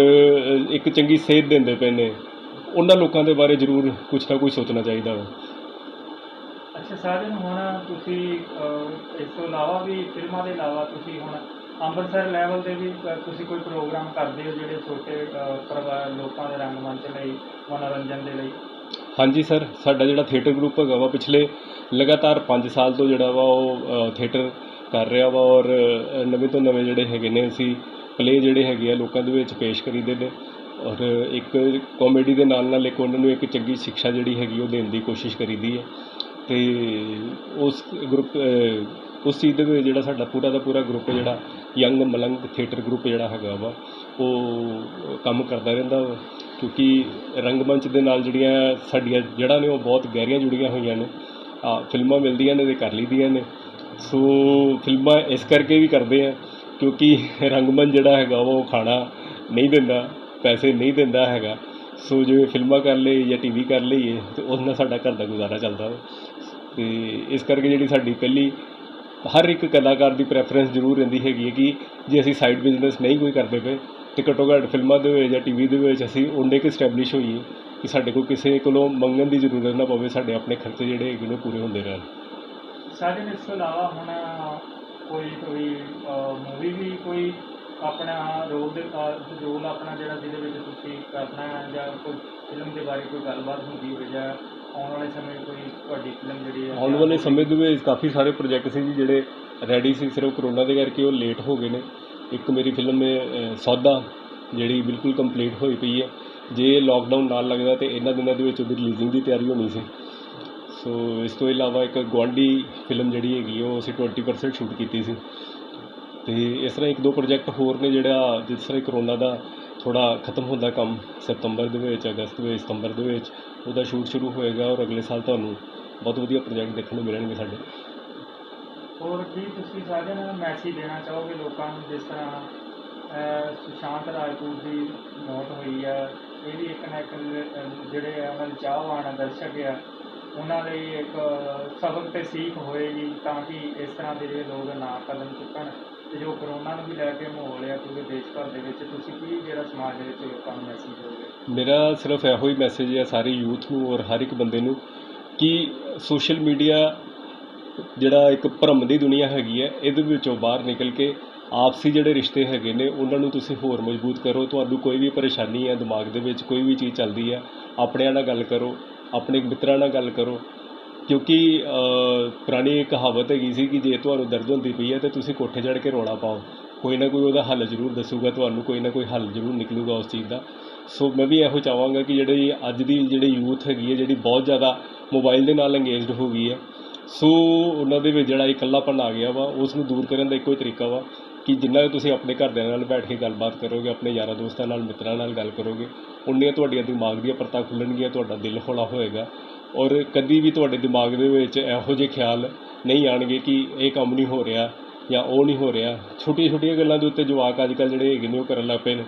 ਇੱਕ ਚੰਗੀ ਸੇਧ ਦਿੰਦੇ ਪਏ ਨੇ, ਉਹਨਾਂ ਲੋਕਾਂ ਦੇ ਬਾਰੇ ਜ਼ਰੂਰ ਕੁਛ ਨਾ ਕੁਛ ਸੋਚਣਾ ਚਾਹੀਦਾ ਵਾ। ਅੱਛਾ ਸਾਜਨ, ਹੁਣ ਤੁਸੀਂ ਇਸ ਤੋਂ ਇਲਾਵਾ ਵੀ ਫਿਲਮਾਂ ਦੇ ਇਲਾਵਾ ਤੁਸੀਂ ਹੁਣ ਅੰਮ੍ਰਿਤਸਰ ਲੈਵਲ 'ਤੇ ਵੀ ਤੁਸੀਂ ਕੋਈ ਪ੍ਰੋਗਰਾਮ ਕਰਦੇ ਹੋ ਜਿਹੜੇ ਛੋਟੇ ਪਰਿਵਾਰ ਲੋਕਾਂ ਦੇ ਰੰਗਮੰਚ ਲਈ, ਮਨੋਰੰਜਨ ਦੇ ਲਈ? ਹਾਂਜੀ ਸਰ, ਸਾਡਾ ਜਿਹੜਾ ਥੀਏਟਰ ਗਰੁੱਪ ਹੈਗਾ ਵਾ ਪਿਛਲੇ ਲਗਾਤਾਰ 5 ਸਾਲ ਤੋਂ ਜਿਹੜਾ ਵਾ ਉਹ ਥੀਏਟਰ ਕਰ ਰਿਹਾ ਵਾ ਔਰ ਨਵੇਂ ਤੋਂ ਨਵੇਂ ਜਿਹੜੇ ਹੈਗੇ ਨੇ ਅਸੀਂ ਪਲੇ ਜਿਹੜੇ ਹੈਗੇ ਆ ਲੋਕਾਂ ਦੇ ਵਿੱਚ ਪੇਸ਼ ਕਰੀਦੇ ਨੇ ਔਰ ਇੱਕ ਕਾਮੇਡੀ ਦੇ ਨਾਲ ਨਾਲ ਇੱਕ ਉਹਨਾਂ ਨੂੰ ਇੱਕ ਚੰਗੀ ਸਿੱਖਿਆ ਜਿਹੜੀ ਹੈਗੀ ਉਹ ਦੇਣ ਦੀ ਕੋਸ਼ਿਸ਼ ਕਰੀਦੀ ਹੈ। ਅਤੇ ਉਸ ਗਰੁੱਪ ਉਸ ਚੀਜ਼ ਦੇ ਵਿੱਚ ਜਿਹੜਾ ਸਾਡਾ ਪੂਰਾ ਦਾ ਪੂਰਾ ਗਰੁੱਪ ਜਿਹੜਾ ਯੰਗ ਮਲੰਗ ਥੀਏਟਰ ਗਰੁੱਪ ਜਿਹੜਾ ਹੈਗਾ ਵਾ ਉਹ ਕੰਮ ਕਰਦਾ ਰਹਿੰਦਾ ਵਾ, ਕਿਉਂਕਿ ਰੰਗਮੰਚ ਦੇ ਨਾਲ ਜਿਹੜੀਆਂ ਸਾਡੀਆਂ ਜੜ੍ਹਾਂ ਨੇ ਉਹ ਬਹੁਤ ਗਹਿਰੀਆਂ ਜੁੜੀਆਂ ਹੋਈਆਂ ਨੇ। ਫਿਲਮਾਂ ਮਿਲਦੀਆਂ ਨੇ ਅਤੇ ਕਰ ਲਈਦੀਆਂ ਨੇ। ਸੋ ਫਿਲਮਾਂ ਇਸ ਕਰਕੇ ਵੀ ਕਰਦੇ ਆ ਕਿਉਂਕਿ ਰੰਗਮੰਚ ਜਿਹੜਾ ਹੈਗਾ ਉਹ ਖਾਣਾ ਨਹੀਂ ਦਿੰਦਾ, ਪੈਸੇ ਨਹੀਂ ਦਿੰਦਾ ਹੈਗਾ। ਸੋ ਜਿਵੇਂ ਫਿਲਮਾਂ ਕਰ ਲਈ ਜਾਂ TV ਕਰ ਲਈਏ ਅਤੇ ਉਸ ਨਾਲ ਸਾਡਾ ਘਰ ਦਾ ਗੁਜ਼ਾਰਾ ਚੱਲਦਾ ਵਾ। ਅਤੇ ਇਸ ਕਰਕੇ ਜਿਹੜੀ ਸਾਡੀ ਪਹਿਲੀ ਹਰ ਇੱਕ ਕਲਾਕਾਰ ਦੀ ਪ੍ਰੈਫਰੈਂਸ ਜ਼ਰੂਰ ਰਹਿੰਦੀ ਹੈਗੀ ਹੈ ਕਿ ਜੇ ਅਸੀਂ ਸਾਈਡ ਬਿਜ਼ਨਸ ਨਹੀਂ ਕੋਈ ਕਰਦੇ ਪਏ ਅਤੇ ਘੱਟੋ ਘੱਟ ਫਿਲਮਾਂ ਦੇ ਵਿੱਚ ਜਾਂ TV ਦੇ ਵਿੱਚ ਅਸੀਂ ਓਨੇ ਕੁ ਸਟੈਬਲਿਸ਼ ਹੋਈਏ ਕਿ ਸਾਡੇ ਕੋਲ ਕਿਸੇ ਕੋਲੋਂ ਮੰਗਣ ਦੀ ਜ਼ਰੂਰਤ ਨਾ ਪਵੇ, ਸਾਡੇ ਆਪਣੇ ਖਰਚੇ ਜਿਹੜੇ ਹੈਗੇ ਨੇ ਪੂਰੇ ਹੁੰਦੇ ਰਹਿਣ। ਸਾਡੇ ਇਸ ਤੋਂ ਇਲਾਵਾ ਹੁਣ ਕੋਈ ਮੂਵੀ ਵੀ ਕੋਈ ਆਪਣਾ ਰੋਲ ਆਪਣਾ ਜਿਹੜਾ ਜਿਹਦੇ ਵਿੱਚ ਤੁਸੀਂ ਕਰਨਾ ਹੈ ਜਾਂ ਕੋਈ ਫਿਲਮ ਦੇ ਬਾਰੇ ਕੋਈ ਗੱਲਬਾਤ ਹੁੰਦੀ ਹੋਵੇ ਜਾਂ ਆਉਣ ਵਾਲੇ ਸਮੇਂ ਕੋਈ ਤੁਹਾਡੀ ਫਿਲਮ ਜਿਹੜੀ ਹੈ? ਆਉਣ ਵਾਲੇ ਸਮੇਂ ਦੇ ਵਿੱਚ ਕਾਫੀ ਸਾਰੇ ਪ੍ਰੋਜੈਕਟ ਸੀ ਜੀ ਜਿਹੜੇ ਰੈਡੀ ਸੀ, ਸਿਰਫ ਕਰੋਨਾ ਦੇ ਕਰਕੇ ਉਹ ਲੇਟ ਹੋ ਗਏ ਨੇ। ਇੱਕ ਮੇਰੀ ਫਿਲਮ ਸੌਦਾ ਜਿਹੜੀ ਬਿਲਕੁਲ ਕੰਪਲੀਟ ਹੋਈ ਪਈ ਹੈ। ਜੇ ਲੋਕਡਾਊਨ ਨਾਲ ਲੱਗਦਾ ਤਾਂ ਇਹਨਾਂ ਦਿਨਾਂ ਦੇ ਵਿੱਚ ਉਹਦੀ ਰਿਲੀਜ਼ਿੰਗ ਦੀ ਤਿਆਰੀ ਹੋਣੀ ਸੀ। ਸੋ ਇਸ ਤੋਂ ਇਲਾਵਾ ਇੱਕ ਗੁਆਂਢੀ ਫਿਲਮ ਜਿਹੜੀ ਹੈਗੀ ਉਹ ਅਸੀਂ 20% ਸ਼ੂਟ ਕੀਤੀ ਸੀ। ਅਤੇ ਇਸ ਤਰ੍ਹਾਂ 1-2 ਪ੍ਰੋਜੈਕਟ ਹੋਰ ਨੇ ਜਿਹੜਾ ਜਿਸ ਤਰ੍ਹਾਂ ਕਰੋਨਾ ਦਾ ਥੋੜ੍ਹਾ ਖਤਮ ਹੁੰਦਾ ਕੰਮ ਸਤੰਬਰ ਦੇ ਵਿੱਚ, ਅਗਸਤ ਦੇ ਵਿੱਚ, ਸਤੰਬਰ ਦੇ ਵਿੱਚ ਉਹਦਾ ਸ਼ੂਟ ਸ਼ੁਰੂ ਹੋਏਗਾ ਔਰ ਅਗਲੇ ਸਾਲ ਤੁਹਾਨੂੰ ਬਹੁਤ ਵਧੀਆ ਪ੍ਰੋਜੈਕਟ ਦੇਖਣ ਨੂੰ ਮਿਲਣਗੇ ਸਾਡੇ। ਹੋਰ ਕੀ ਤੁਸੀਂ ਸਾਰਿਆਂ ਨੂੰ ਮੈਸੇਜ ਦੇਣਾ ਚਾਹੋਗੇ ਲੋਕਾਂ ਨੂੰ, ਜਿਸ ਤਰ੍ਹਾਂ ਸੁਸ਼ਾਂਤ ਰਾਜਪੂਤ ਦੀ ਮੌਤ ਹੋਈ ਆ, ਇਹ ਵੀ ਇੱਕ ਨਾ ਇੱਕ ਜਿਹੜੇ ਉਹਨਾਂ ਦੇ ਚਾਹਵਾਨ ਦਰਸ਼ਕ ਆ ਉਹਨਾਂ ਲਈ ਇੱਕ ਸਬਕ ਤੇ ਸੀਖ ਹੋਏਗੀ, ਤਾਂ ਕਿ ਇਸ ਤਰ੍ਹਾਂ ਦੇ ਜਿਹੜੇ ਲੋਕ ਨਾ ਕਦਮ ਚੁੱਕਣ। ਤੇ ਜੋ ਕਰੋਨਾ ਨੂੰ ਵੀ ਲੈ ਕੇ ਮਾਹੌਲ ਆ ਪੂਰੇ ਦੇਸ਼ ਭਰ ਦੇ ਵਿੱਚ, ਤੁਸੀਂ ਕੀ ਜਿਹੜਾ ਸਮਾਜ ਦੇ ਵਿੱਚ ਲੋਕਾਂ ਨੂੰ ਮੈਸੇਜ ਦਿਓਗੇ? ਮੇਰਾ ਸਿਰਫ ਇਹੋ ਹੀ ਮੈਸੇਜ ਹੈ ਸਾਰੇ ਯੂਥ ਨੂੰ ਔਰ ਹਰ ਇੱਕ ਬੰਦੇ ਨੂੰ ਕਿ ਸੋਸ਼ਲ ਮੀਡੀਆ ਜਿਹੜਾ ਇੱਕ ਭਰਮ ਦੀ ਦੁਨੀਆ ਹੈਗੀ ਹੈ, ਇਹਦੇ ਵਿੱਚੋਂ ਬਾਹਰ ਨਿਕਲ ਕੇ ਆਪਸੀ ਜਿਹੜੇ ਰਿਸ਼ਤੇ ਹੈਗੇ ਨੇ ਉਹਨਾਂ ਨੂੰ ਤੁਸੀਂ ਹੋਰ ਮਜ਼ਬੂਤ ਕਰੋ। ਤੁਹਾਨੂੰ ਕੋਈ ਵੀ ਪਰੇਸ਼ਾਨੀ ਹੈ ਦਿਮਾਗ ਦੇ ਵਿੱਚ, ਕੋਈ ਵੀ ਚੀਜ਼ ਚੱਲਦੀ ਹੈ, ਆਪਣਿਆਂ ਨਾਲ ਗੱਲ ਕਰੋ, ਆਪਣੇ ਮਿੱਤਰਾਂ ਨਾਲ ਗੱਲ ਕਰੋ। ਕਿਉਂਕਿ ਪੁਰਾਣੀ ਇੱਕ ਕਹਾਵਤ ਹੈਗੀ ਸੀ ਕਿ ਜੇ ਤੁਹਾਨੂੰ ਦਰਦ ਹੁੰਦੀ ਪਈ ਹੈ ਤਾਂ ਤੁਸੀਂ ਕੋਠੇ ਚੜ੍ਹ ਕੇ ਰੌਲਾ ਪਾਓ, ਕੋਈ ਨਾ ਕੋਈ ਉਹਦਾ ਹੱਲ ਜ਼ਰੂਰ ਦੱਸੂਗਾ ਤੁਹਾਨੂੰ, ਕੋਈ ਨਾ ਕੋਈ ਹੱਲ ਜ਼ਰੂਰ ਨਿਕਲੂਗਾ ਉਸ ਚੀਜ਼ ਦਾ। ਸੋ ਮੈਂ ਵੀ ਇਹੋ ਚਾਹਾਂਗਾ ਕਿ ਜਿਹੜੀ ਅੱਜ ਦੀ ਜਿਹੜੀ ਯੂਥ ਹੈਗੀ ਹੈ, ਜਿਹੜੀ ਬਹੁਤ ਜ਼ਿਆਦਾ ਮੋਬਾਈਲ ਦੇ ਨਾਲ ਇੰਗੇਜਡ ਹੋ ਗਈ ਹੈ, ਸੋ ਉਹਨਾਂ ਦੇ ਵਿੱਚ ਜਿਹੜਾ ਇਕੱਲਾਪਨ ਆ ਗਿਆ ਵਾ, ਉਸ ਨੂੰ ਦੂਰ ਕਰਨ ਦਾ ਇੱਕੋ ਹੀ ਤਰੀਕਾ ਵਾ ਕਿ ਜਿੰਨਾ ਤੁਸੀਂ ਆਪਣੇ ਘਰਦਿਆਂ ਨਾਲ ਬੈਠ ਕੇ ਗੱਲਬਾਤ ਕਰੋਗੇ, ਆਪਣੇ ਯਾਰਾਂ ਦੋਸਤਾਂ ਨਾਲ, ਮਿੱਤਰਾਂ ਨਾਲ ਗੱਲ ਕਰੋਗੇ, ਉਨੀਆਂ ਤੁਹਾਡੀਆਂ ਦਿਮਾਗ ਦੀਆਂ ਪਰਤਾਂ ਖੁੱਲ੍ਹਣਗੀਆਂ, ਤੁਹਾਡਾ ਦਿਲ ਹੌਲਾ ਹੋਏਗਾ। ਔਰ ਕਦੀ ਵੀ ਤੁਹਾਡੇ ਦਿਮਾਗ ਦੇ ਵਿੱਚ ਇਹੋ ਜਿਹੇ ਖਿਆਲ ਨਹੀਂ ਆਉਣਗੇ ਕਿ ਇਹ ਕੰਮ ਨਹੀਂ ਹੋ ਰਿਹਾ ਜਾਂ ਉਹ ਨਹੀਂ ਹੋ ਰਿਹਾ। ਛੋਟੀਆਂ ਛੋਟੀਆਂ ਗੱਲਾਂ ਦੇ ਉੱਤੇ ਜਵਾਕ ਅੱਜ ਕੱਲ੍ਹ ਜਿਹੜੇ ਹੈਗੇ ਨੇ ਉਹ ਕਰਨ ਲੱਗ ਪਏ ਨੇ।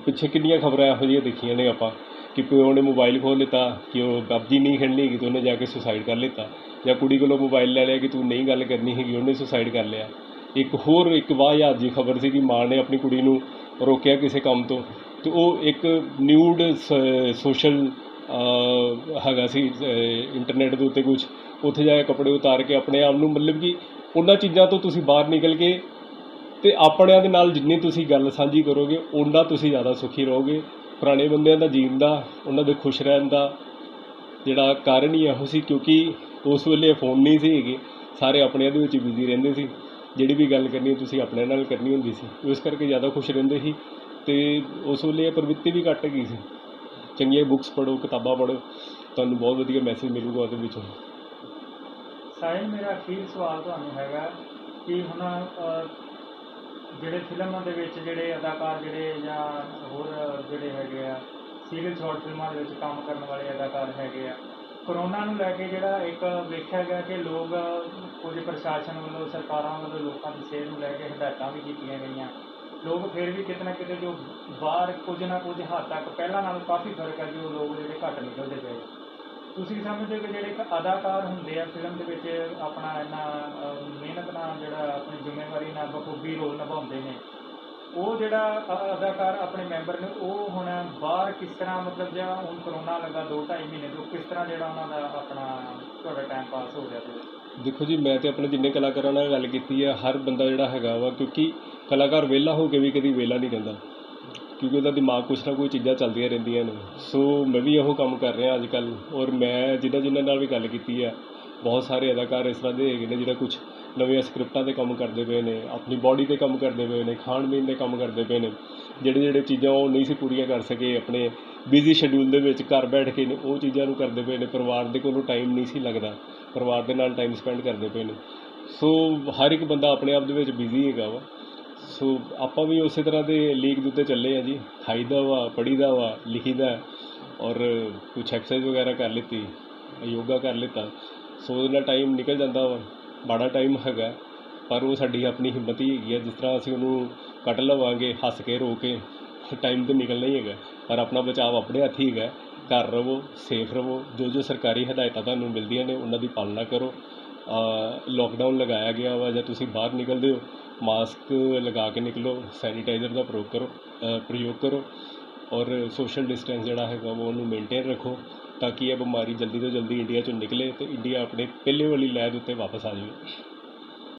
ਪਿੱਛੇ ਕਿੰਨੀਆਂ ਖਬਰਾਂ ਇਹੋ ਜਿਹੀਆਂ ਦੇਖੀਆਂ ਨੇ ਆਪਾਂ ਕਿ ਪਿਓ ਨੇ ਮੋਬਾਈਲ ਖੋਲ੍ਹ ਲਿੱਤਾ ਕਿ ਉਹ ਪਬਜੀ ਨਹੀਂ ਖੇਡਣੀ ਹੈਗੀ, ਤਾਂ ਉਹਨੇ ਜਾ ਕੇ ਸੁਸਾਈਡ ਕਰ ਲਿੱਤਾ, ਜਾਂ ਕੁੜੀ ਕੋਲੋਂ ਮੋਬਾਈਲ ਲੈ ਲਿਆ ਕਿ ਤੂੰ ਨਹੀਂ ਗੱਲ ਕਰਨੀ ਹੈਗੀ, ਉਹਨੇ ਸੁਸਾਈਡ ਕਰ ਲਿਆ। ਇੱਕ ਵਾਹਿਯਾਤ ਜੀ ਖਬਰ ਸੀ ਕਿ ਮਾਂ ਨੇ ਆਪਣੀ ਕੁੜੀ ਨੂੰ ਰੋਕਿਆ ਕਿਸੇ ਕੰਮ ਤੋਂ, ਅਤੇ ਉਹ ਇੱਕ ਨਿਊਡ ਸੋਸ਼ਲ ਹੈਗਾ ਸੀ ਇੰਟਰਨੈਟ ਦੇ ਉੱਤੇ ਕੁਛ, ਉੱਥੇ ਜਾ ਕੇ ਕੱਪੜੇ ਉਤਾਰ ਕੇ ਆਪਣੇ ਆਪ ਨੂੰ, ਮਤਲਬ ਕਿ ਉਹਨਾਂ ਚੀਜ਼ਾਂ ਤੋਂ ਤੁਸੀਂ ਬਾਹਰ ਨਿਕਲ ਕੇ ਅਤੇ ਆਪਣਿਆਂ ਦੇ ਨਾਲ ਜਿੰਨੀ ਤੁਸੀਂ ਗੱਲ ਸਾਂਝੀ ਕਰੋਗੇ ਓਨਾ ਤੁਸੀਂ ਜ਼ਿਆਦਾ ਸੁਖੀ ਰਹੋਗੇ। ਪੁਰਾਣੇ ਬੰਦਿਆਂ ਦਾ ਜੀਣ ਦਾ, ਉਹਨਾਂ ਦੇ ਖੁਸ਼ ਰਹਿਣ ਦਾ ਜਿਹੜਾ ਕਾਰਨ ਹੀ ਇਹੋ ਸੀ, ਕਿਉਂਕਿ ਉਸ ਵੇਲੇ ਫੋਨ ਨਹੀਂ ਸੀ ਹੈਗੇ, ਸਾਰੇ ਆਪਣਿਆਂ ਦੇ ਵਿੱਚ ਬਿਜ਼ੀ ਰਹਿੰਦੇ ਸੀ, ਜਿਹੜੀ ਵੀ ਗੱਲ ਕਰਨੀ ਤੁਸੀਂ ਆਪਣੇ ਨਾਲ ਕਰਨੀ ਹੁੰਦੀ ਸੀ, ਇਸ ਕਰਕੇ ਜ਼ਿਆਦਾ ਖੁਸ਼ ਰਹਿੰਦੇ ਸੀ। ਅਤੇ ਉਸ ਵੇਲੇ ਇਹ ਪ੍ਰਵਿਰਤੀ ਵੀ ਘੱਟ ਗਈ ਸੀ। ਚੰਗੀਆਂ ਬੁੱਕਸ ਪੜ੍ਹੋ, ਕਿਤਾਬਾਂ ਪੜ੍ਹੋ, ਤੁਹਾਨੂੰ ਬਹੁਤ ਵਧੀਆ ਮੈਸੇਜ ਮਿਲੂਗਾ ਉਹਦੇ ਵਿੱਚੋਂ। ਸਾਹਿਲ, ਮੇਰਾ ਅਖੀਰ ਸਵਾਲ ਤੁਹਾਨੂੰ ਹੈਗਾ ਕਿ ਹੁਣ ਜਿਹੜੇ ਫਿਲਮਾਂ ਦੇ ਵਿੱਚ ਜਿਹੜੇ ਅਦਾਕਾਰ ਜਿਹੜੇ ਜਾਂ ਹੋਰ ਜਿਹੜੇ ਹੈਗੇ ਆ ਸੀਰੀਅਲ ਸ਼ਾਰਟ ਫਿਲਮਾਂ ਦੇ ਵਿੱਚ ਕੰਮ ਕਰਨ ਵਾਲੇ ਅਦਾਕਾਰ ਹੈਗੇ ਆ, ਕਰੋਨਾ ਨੂੰ ਲੈ ਕੇ ਜਿਹੜਾ ਇੱਕ ਵੇਖਿਆ ਗਿਆ ਕਿ ਲੋਕ ਕੁਝ ਪ੍ਰਸ਼ਾਸਨ ਵੱਲੋਂ, ਸਰਕਾਰਾਂ ਵੱਲੋਂ ਲੋਕਾਂ ਦੀ ਸਿਹਤ ਨੂੰ ਲੈ ਕੇ ਹਦਾਇਤਾਂ ਵੀ ਕੀਤੀਆਂ ਗਈਆਂ। ਲੋਕ ਫਿਰ ਵੀ ਕਿਤੇ ਨਾ ਕਿਤੇ ਜੋ ਬਾਹਰ ਕੁਝ ਨਾ ਕੁਝ ਹੱਦ ਤੱਕ ਪਹਿਲਾਂ ਨਾਲੋਂ ਕਾਫੀ ਫਰਕ ਹੈ, ਜੋ ਲੋਕ ਜਿਹੜੇ ਘੱਟ ਨਿਕਲਦੇ ਪਏ। ਤੁਸੀਂ ਸਮਝਦੇ ਹੋ ਕਿ ਜਿਹੜੇ ਇੱਕ ਅਦਾਕਾਰ ਹੁੰਦੇ ਆ ਫਿਲਮ ਦੇ ਵਿੱਚ ਆਪਣਾ ਇੰਨਾ ਮਿਹਨਤ ਨਾਲ ਜਿਹੜਾ ਆਪਣੀ ਜ਼ਿੰਮੇਵਾਰੀ ਨਾਲ ਬਖੂਬੀ ਰੋਲ ਨਿਭਾਉਂਦੇ ਨੇ, ਉਹ ਜਿਹੜਾ ਅਦਾਕਾਰ ਆਪਣੇ ਮੈਂਬਰ ਨੇ ਉਹ ਹੁਣ ਬਾਹਰ ਕਿਸ ਤਰ੍ਹਾਂ, ਮਤਲਬ ਜਾਂ ਹੁਣ ਕਰੋਨਾ ਲੱਗਾ 2-2.5 ਮਹੀਨੇ ਤੋਂ, ਕਿਸ ਤਰ੍ਹਾਂ ਜਿਹੜਾ ਉਹਨਾਂ ਦਾ ਆਪਣਾ ਤੁਹਾਡਾ ਟਾਈਮ ਪਾਸ ਹੋ ਰਿਹਾ? ਦੇਖੋ ਜੀ, ਮੈਂ ਤਾਂ ਆਪਣੇ ਜਿੰਨੇ ਕਲਾਕਾਰਾਂ ਨਾਲ ਗੱਲ ਕੀਤੀ ਹੈ, ਹਰ ਬੰਦਾ ਜਿਹੜਾ ਹੈਗਾ ਵਾ, ਕਿਉਂਕਿ ਕਲਾਕਾਰ ਵਿਹਲਾ ਹੋ ਕੇ ਵੀ ਕਦੀ ਵਿਹਲਾ ਨਹੀਂ ਰਹਿੰਦਾ, ਕਿਉਂਕਿ ਉਹਦਾ ਦਿਮਾਗ ਕੁਛ ਨਾ ਕੋਈ ਚੀਜ਼ਾਂ ਚੱਲਦੀਆਂ ਰਹਿੰਦੀਆਂ ਨੇ। ਸੋ ਮੈਂ ਵੀ ਇਹੋ ਕੰਮ ਕਰ ਰਿਹਾ ਅੱਜ ਕੱਲ੍ਹ, ਔਰ ਮੈਂ ਜਿਨ੍ਹਾਂ ਨਾਲ ਵੀ ਗੱਲ ਕੀਤੀ ਹੈ, ਬਹੁਤ ਸਾਰੇ ਅਦਾਕਾਰ ਇਸ ਤਰ੍ਹਾਂ ਦੇ ਹੈਗੇ ਨੇ ਜਿਹੜਾ ਕੁਛ ਨਵੀਆਂ ਸਕ੍ਰਿਪਟਾਂ 'ਤੇ ਕੰਮ ਕਰਦੇ ਪਏ ਨੇ, ਆਪਣੀ ਬੋਡੀ 'ਤੇ ਕੰਮ ਕਰਦੇ ਪਏ ਨੇ, ਖਾਣ ਪੀਣ 'ਤੇ ਕੰਮ ਕਰਦੇ ਪਏ ਨੇ। ਜਿਹੜੇ ਚੀਜ਼ਾਂ ਉਹ ਨਹੀਂ ਸੀ ਪੂਰੀਆਂ ਕਰ ਸਕੇ ਆਪਣੇ ਬਿਜ਼ੀ ਸ਼ੈਡਿਊਲ ਦੇ ਵਿੱਚ, ਘਰ ਬੈਠ ਕੇ ਨੇ ਉਹ ਚੀਜ਼ਾਂ ਨੂੰ ਕਰਦੇ ਪਏ ਨੇ। ਪਰਿਵਾਰ ਦੇ ਕੋਲੋਂ ਟਾਈਮ ਨਹੀਂ ਸੀ ਲੱਗਦਾ, ਪਰਿਵਾਰ ਦੇ ਨਾਲ ਟਾਈਮ ਸਪੈਂਡ ਕਰਦੇ ਪਏ ਨੇ। ਸੋ ਹਰ ਇੱਕ ਬੰਦਾ ਆਪਣੇ ਆਪ ਦੇ ਵਿੱਚ ਬਿਜ਼ੀ ਹੈਗਾ ਵਾ। ਸੋ ਆਪਾਂ ਵੀ ਉਸੇ ਤਰ੍ਹਾਂ ਦੇ ਲੀਕ ਦੇ ਉੱਤੇ ਚੱਲੇ ਹਾਂ ਜੀ, ਖਾਈਦਾ ਵਾ, ਪੜ੍ਹੀਦਾ ਵਾ, ਲਿਖੀਦਾ, ਔਰ ਕੁਛ ਐਕਸਰਸਾਈਜ਼ ਵਗੈਰਾ ਕਰ ਲਿੱਤੀ, ਯੋਗਾ ਕਰ ਲਿੱਤਾ। ਸੋ ਉਹਦੇ ਨਾਲ ਟਾਈਮ ਨਿਕਲ ਜਾਂਦਾ ਵਾ। ਮਾੜਾ ਟਾਈਮ ਹੈਗਾ, ਪਰ ਉਹ ਸਾਡੀ ਆਪਣੀ ਹਿੰਮਤ ਹੀ ਹੈਗੀ ਹੈ, ਜਿਸ ਤਰ੍ਹਾਂ ਅਸੀਂ ਉਹਨੂੰ ਕੱਢ ਲਵਾਂਗੇ ਹੱਸ ਕੇ, ਰੋ ਕੇ, ਟਾਈਮ ਤਾਂ ਨਿਕਲਣਾ ਹੀ ਹੈਗਾ। ਪਰ ਆਪਣਾ ਬਚਾਅ ਆਪਣੇ ਹੱਥ ਹੀ ਹੈਗਾ। ਘਰ ਰਹੋ, ਸੇਫ ਰਹੋ, ਜੋ ਸਰਕਾਰੀ ਹਦਾਇਤਾਂ ਤੁਹਾਨੂੰ ਮਿਲਦੀਆਂ ਨੇ ਉਹਨਾਂ ਦੀ ਪਾਲਣਾ ਕਰੋ। ਲੋਕਡਾਊਨ ਲਗਾਇਆ ਗਿਆ ਵਾ, ਜਾਂ ਤੁਸੀਂ ਬਾਹਰ ਨਿਕਲਦੇ ਹੋ ਮਾਸਕ ਲਗਾ ਕੇ ਨਿਕਲੋ, ਸੈਨੀਟਾਈਜ਼ਰ ਦਾ ਪ੍ਰਯੋਗ ਕਰੋ, ਔਰ ਸੋਸ਼ਲ ਡਿਸਟੈਂਸ ਜਿਹੜਾ ਹੈਗਾ ਉਹ ਉਹਨੂੰ ਮੇਨਟੇਨ ਰੱਖੋ, ਤਾਂ ਕਿ ਇਹ ਬਿਮਾਰੀ ਜਲਦੀ ਤੋਂ ਜਲਦੀ ਇੰਡੀਆ 'ਚੋਂ ਨਿਕਲੇ ਅਤੇ ਇੰਡੀਆ ਆਪਣੇ ਪਹਿਲੇ ਵਾਲੀ ਲਹਿਰ ਉੱਤੇ ਵਾਪਸ ਆ ਜਾਵੇ।